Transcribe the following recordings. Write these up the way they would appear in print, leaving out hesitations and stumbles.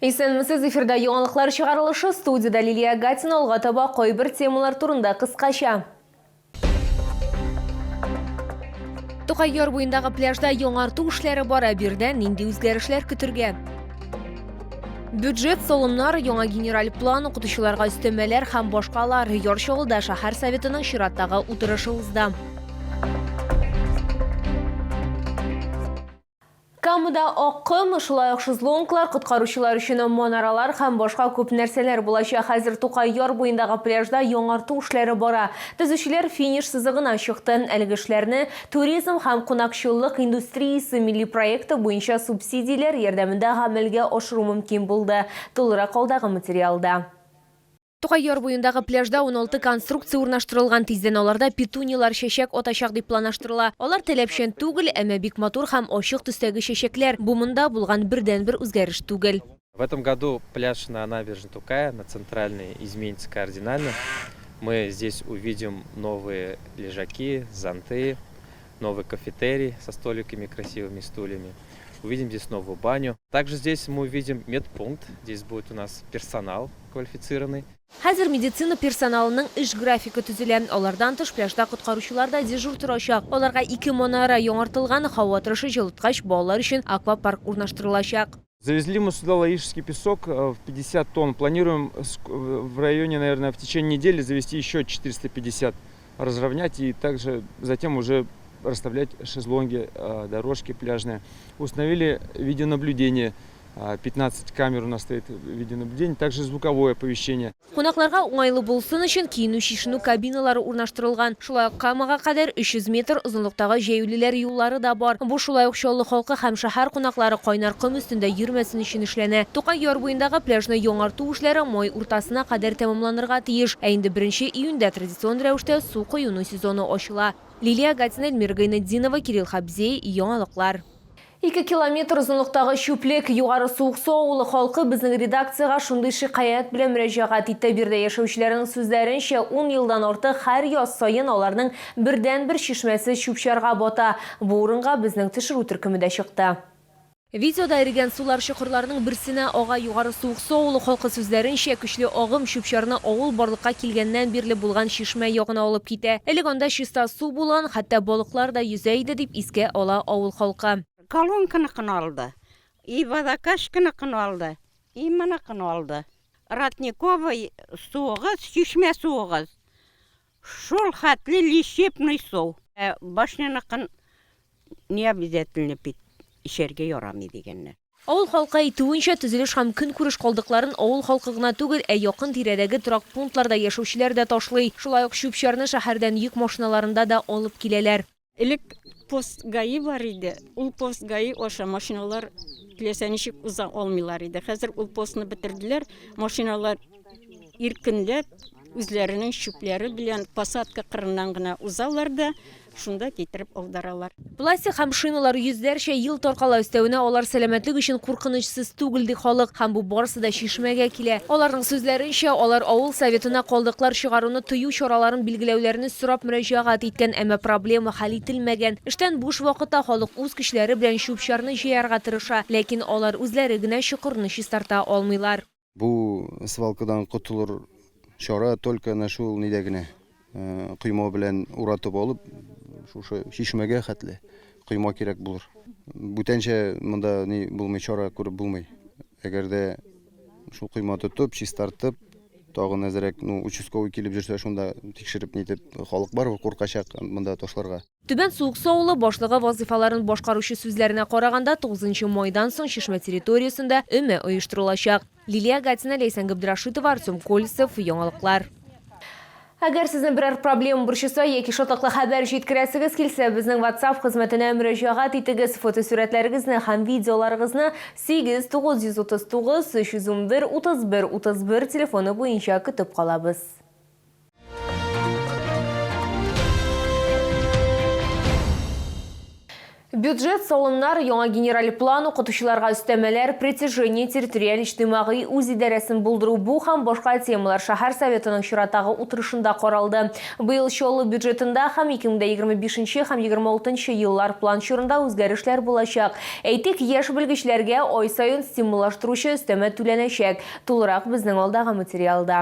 Исәнмесез, эфирда яңалыклар чыгарылышы, студияда Лилия Гатина, алга таба кайбер темалар турында кыскача. Тукай яр буендагы пляжда яңарту эшләре бара, бирдән нинди үзгәрешләр көтергә? Бюджет салымнар, яңа генераль план, укытучыларга өстәмәләр һәм башкалар. Яршавылда шәһәр советының чираттагы утырышы узды. Камыда акым, шулай ук шезлонглар, коткаручылар өчен манаралар һәм башка күп нәрсәләр булачак. Хәзер Тукай яр буендагы пляжда яңарту эшләре бара. Төзүчеләр финиш сызыгына чыкты. Әлеге эшләрне туризм һәм кунакчылык индустриясе милли проекты буенча субсидияләр ярдәмендә гамәлгә ашыру мөмкин булды. Тулырак алдагы материалда. Тукай яр буендагы пляжда 16 конструкция урнаштырылган, тиздән аларда петуниялар чәчәк атачак дип планлаштырыла. Алар таләпчән түгел, әмма бик матур һәм ачык төстәге чәчәкләр. Бу монда булган бердән-бер үзгәреш түгел. В этом году пляж на набережной Тукая, на центральной, изменится кардинально. Мы здесь увидим новые лежаки, зонты, новый кафетерий со столиками, красивыми стульями. Увидим здесь новую баню. Также здесь мы увидим медпункт. Здесь будет у нас персонал квалифицированный. Хәзер медицина персоналының эш графикы төзелә. Алардан тыш пляжда коткаручылар да дежур торачак. Аларга 2 манара яңартылган, һава торышы җылыткыч, балалар өчен аквапарк урнаштырылачак. Завезли мы сюда лаишский песок в 50 тонн. Планируем в районе, наверное, в течение недели завести еще 450, разровнять и также затем уже расставлять шезлонги, дорожки пляжные. Установили видеонаблюдение. 15 камер у нас стоит видеонаблюдение, также звуковое оповещение. Кунакларга уңайлы булсын өчен кийинү-чишенү кабиналары урнаштырылган. Шулай ук камага кадәр 300 метр озынлыктагы җәяүлеләр юллары да бар. Бу шулай ук Чаллы халкы һәм шәһәр кунаклары кайнар ком өстендә йөрмәсен өчен эшләнә. Тукай яр буендагы пляжны яңарту эшләре май уртасына кадәр тәмамланырга тиеш. Ә инде 1 июньдә традицион рәвештә су коюну сезоны ачыла. Лилия Гатина, Эльмира Гайнетдинова, Кирилл Хабзей, яңалыклар. 2 километр озынлыктагы Чүплек югары Сууксу авылы халкы безнең редакцияга шундый шикаят белән мөрәҗәгать итте. Бирдә яшәүчеләрнең сүзләренчә, 10 елдан артык һәр яз саен аларның бердән-бер чишмәсе чүпчәргә бата. Бу урынга безнең төшерү төркеме дә чыкты. Видеода эрегән сулар чокырларының берсенә ага югары Сууксу авылы халкы сүзләренчә, көчле агым чүпчәрне авыл барлыкка килгәннән бирле булган чишмә ягына алып китә. Элек анда чиста су булган, хәтта балыклар да yüзә иде дип искә ала авыл халкы. Колонканы алды, и водокашканы алды, и манакын алды. Ратниковый суығыз, шишме суығыз. Шул хәтле лишепный су. Башняныкын не обязательно пить, ишәргә ярамый дигәннәр. Авыл халкы әйтүенчә, төзелеш һәм көнкүреш калдыкларын авыл халкы гына түгел, якын тирәдәге торак пунктларда яшәүчеләр дә ташлый. Шулай ук чүпчәрне шәһәрдән йөк машиналарында да алып киләләр. Элек пост гаи бар иде. Ул пост гаи оша машиналар теләсә ничек уза алмыйлар иде. Хәзер ул постны бетерделәр. Машиналар иркенләп үзләренең чүпләре белән посадка кырыннан гына узалар да шунда китереп алдаралар. Пластик һәм шиналар йөзләрчә ел таркала өстәвенә алар сәламәтлек өчен куркынычсыз түгел ди халык, һәм бу барысы да чишмәгә килә. Аларның сүзләренчә, алар авыл советына калдыклар чыгаруны тыю чараларын билгеләүләрне сорап мөрәҗәгать иткән, әмма проблема хәл ителмәгән. Эштән буш вакытта халык үз көчләре белән чүпчәрне җыярга тырыша, ләкин алар үзләре генә чокырны чистарта алмыйлар. Бу свалкадан котылыр чара только на шул нидә генә койма белән уратып алып, шушы шишмәгә хәтле койма кирәк булыр. Бүтәнчә монда ни булмый, чара күреп булмый. Әгәр дә шул койма тотып, чистартып, тагын әзрәк, участковый килеп җирсә, шунда тикшереп нитеп, халык бар, куркачак монда ташларга. Түбән Сууксу авылы башлыгы вазифаларын башкаручы сүзләренә караганда, 9 майдан соң чишмә территориясендә өмә оештырылачак. Лилия Гатина, Лейсан Габдрашитова, Артем Колесов, яңалыклар. Әгәр сезнең берәр проблема борчыса яки шатлыклы хәбәр җиткерәсегез килсә, безнең WhatsApp хезмәтенә мөрәҗәгать итегез. Фотосурәтләрегезне һәм видеоларыгызны 8939 311 31 31 телефоны буенча көтеп калабыз. Бюджет салымнар, яңа генераль план, оқытушыларға үстәмәләр, притяжение, территориаль иҗтимагый үз идарәсен булдыру бу һәм башка темалар шәһәр советының чиратагы утырышында каралды. Быел чолы бюджетында һәм 2025 һәм 26 еллар план чорында үзгәрешләр булачак. Әйтик, яшь белгечләргә ай сайын стимуллаштыручы өстәмә түләнәчәк. Тулырак безнең алдагы материалда.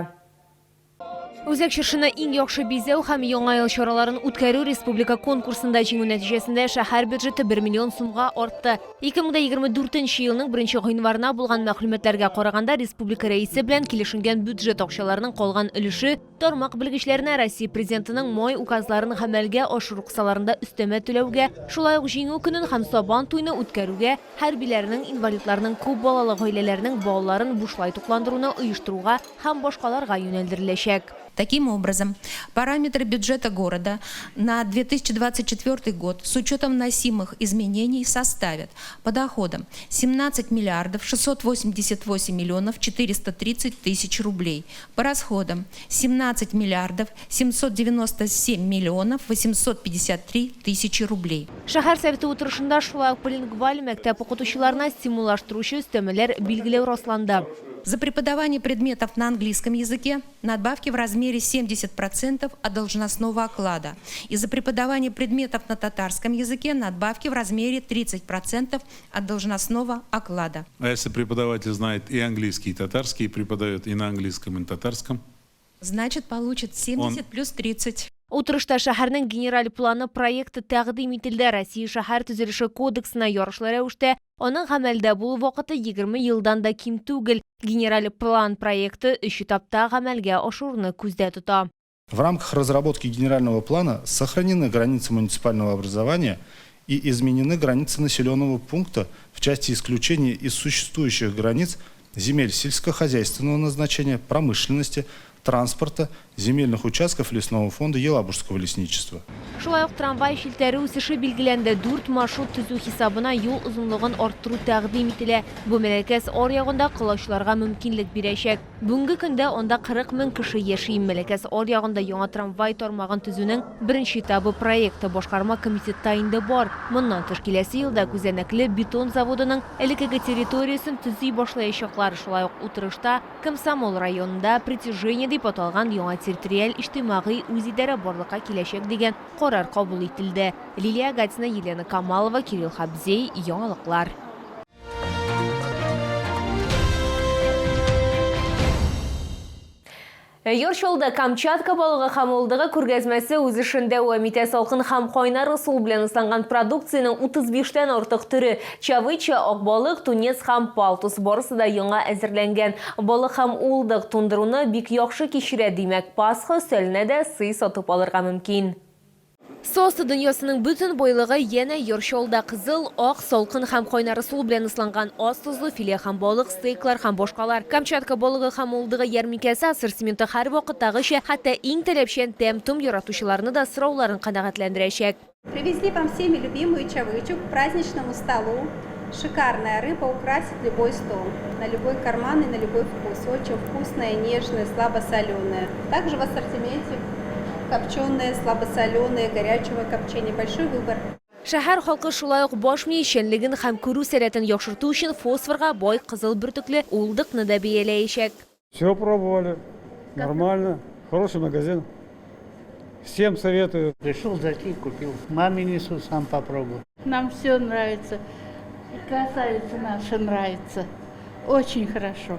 Үзәк чыршыны иң яхшы бизәү һәм яңа ел чараларын үткәрү республика конкурсында җиңү нәтиҗәсендә шәһәр бюджеты 1 миллион сумга артты. 2024 елның 1 гыйнварына булган мәгълүматларга караганда республика рәисе белән килешенгән бюджет акчаларының калган өлеше тармак белгечләренә Россия президентының май указларын гамәлгә ашыру кысаларында өстәмә түләүгә, шулай ук җиңү көнен һәм Сабан туйны үткәрүгә, хәрбиләрнең, инвалидларның, күп балалы гаиләләрнең балаларын бушлай тукландыруны оештыруга һәм башкаларга юнәлдереләчәк. Таким образом, параметры бюджета города на 2024 год с учетом вносимых изменений составят по доходам 17 миллиардов 688 миллионов 430 тысяч рублей, по расходам 17 миллиардов 797 миллионов 853 тысячи рублей. Шәһәр советы утырышында шулай ук билингваль мәктәп укытучыларына стимуллаштыручы өстәмәләр билгеләү расланды. За преподавание предметов на английском языке надбавки в размере 70% от должностного оклада. И за преподавание предметов на татарском языке надбавки в размере 30% от должностного оклада. А если преподаватель знает и английский, и татарский, и преподает и на английском, и на татарском? Значит, получит 70 плюс 30. Утырышта шәһәрнең генераль планы проекты тәкъдим ителде. Россия шәһәр төзелеше кодексына ярышлы рәвештә аның гамәлдә булу вакыты 20 елдан да ким түгел. Генераль план проекты 3 этапта гамәлгә ашыруны күздә тота. В рамках разработки генерального плана сохранены границы муниципального образования и изменены границы населенного пункта в части исключения из существующих границ земель сельскохозяйственного назначения, промышленности, транспорта, земельных участков лесного фонда Елабужского лесничества. Шулай ук трамвай шилтәре үсеше билгеләнде. 4 маршрут төзү хисабына юл озынлыгын арттыру тәкъдим ителә. Бу мәләкәс аръягында кылычларга мөмкинлек бирәчәк. Бүгенге көндә анда 40 мең кеше яши. Мәләкәс аръягында яңа трамвай тармагын төзүнең беренче этабы проекты башкарма комитетта инде бар. Моннан тыш киләсе елда күзәнәкле бетон заводының элекеге территориясын төзи башлаячаклар. Шулай ук утырышта Комсомол районында притяжение дип аталган яңа территориаль иҗтимагый үзидарә барлыкка киләчәк дигән карар кабул ителде. Лилия Гатина, Елена Камалова, Кирилл Хабзей, яңалыклар. Йоршолда Камчатка балыгы һәм улдыгы күргәзмәсе үз эшендә үмитә салкын һәм кайнар ысул белән ысланган продукцияның 35тән артык төре чавыча, акбалык, тунец һәм палтус барысы да яңа әзерләнгән. Балык һәм улдык тундыруны бик яхшы кичерә, димәк, Пасха өстәленә дә сый сатып алырга мөмкин. Сос дөньясының бүтін бойлығы яна Йоршолда кызыл, ак, салкын һәм кайнар сул белән ысланган аз тузлы филе һәм балык, стейклар һәм башкалар. Камчатка балыгы һәм улдыгы ярминкәсе ассортименты һәр вакыттагыча, хәтта иң таләпчән тәм-том яратучыларны да сорауларын канәгатьләндерәчәк. Привезли вам всеми любимую чавычу к праздничному столу. Шикарная рыба украсит любой стол, на любой карман и на любой вкус. Очень вкусная, нежная, слабосоленая. Также в ассортименте копченые, слабосоленые, горячего копчения. Большой выбор. Шәһәр халкы шулай ук баш миешенлеген һәм күрү сәләтен яхшырту өчен фосфорга бай кызыл бөртекле улдыкны да бәяләячәк. Все пробовали. Нормально. Хороший магазин. Всем советую. Пришел зайти, купил. Маме несу, сам попробую. Нам все нравится. И красавица наша нравится. Очень хорошо.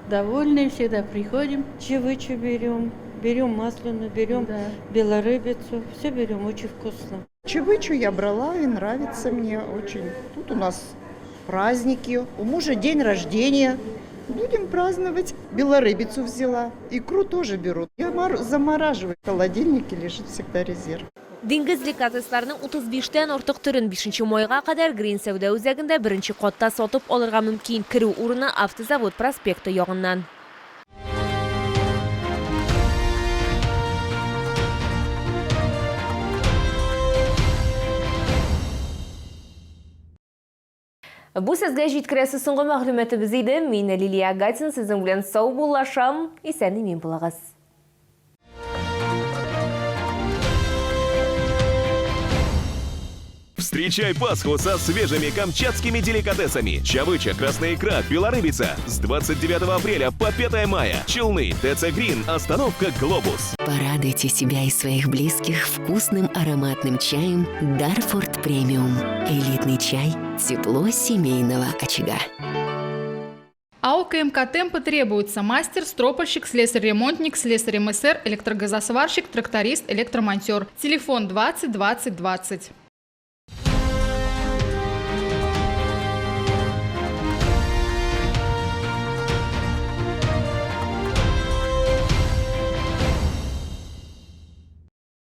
Довольны всегда приходим. Чавычу берем. Берем масляную, берем белорыбицу, все берем, очень вкусно. Чавычу я брала и нравится мне очень. Тут у нас праздники, у мужа день рождения. Будем праздновать. Белорыбицу взяла, икру тоже беру. Я замораживаю. В холодильнике лежит всегда резерв. Диңгез деликатесларының 35тән артык төрен 5 майга кадәр Грин сәүдә үзәгендә беренче катта сатып алырга мөмкин. Керү урыны Автозавод проспекты ягыннан. Бу сезгә җиткерәсе соңгы мәгълүматыбыз иде. Мин Лилия Гатина, сезнең белән сау булашам. Исән-имин булыгыз. Встречай Пасху со свежими камчатскими деликатесами. Чавыча, красная икра, белорыбица. С 29 апреля по 5 мая. Челны, ТЦ Грин, остановка Глобус. Порадуйте себя и своих близких вкусным ароматным чаем Дарфорд Премиум. Элитный чай, тепло семейного очага. АО КМК «Темпы» требуется мастер, стропольщик, слесарь-ремонтник, слесарь МСР, электрогазосварщик, тракторист, электромонтер. Телефон 20 20 20.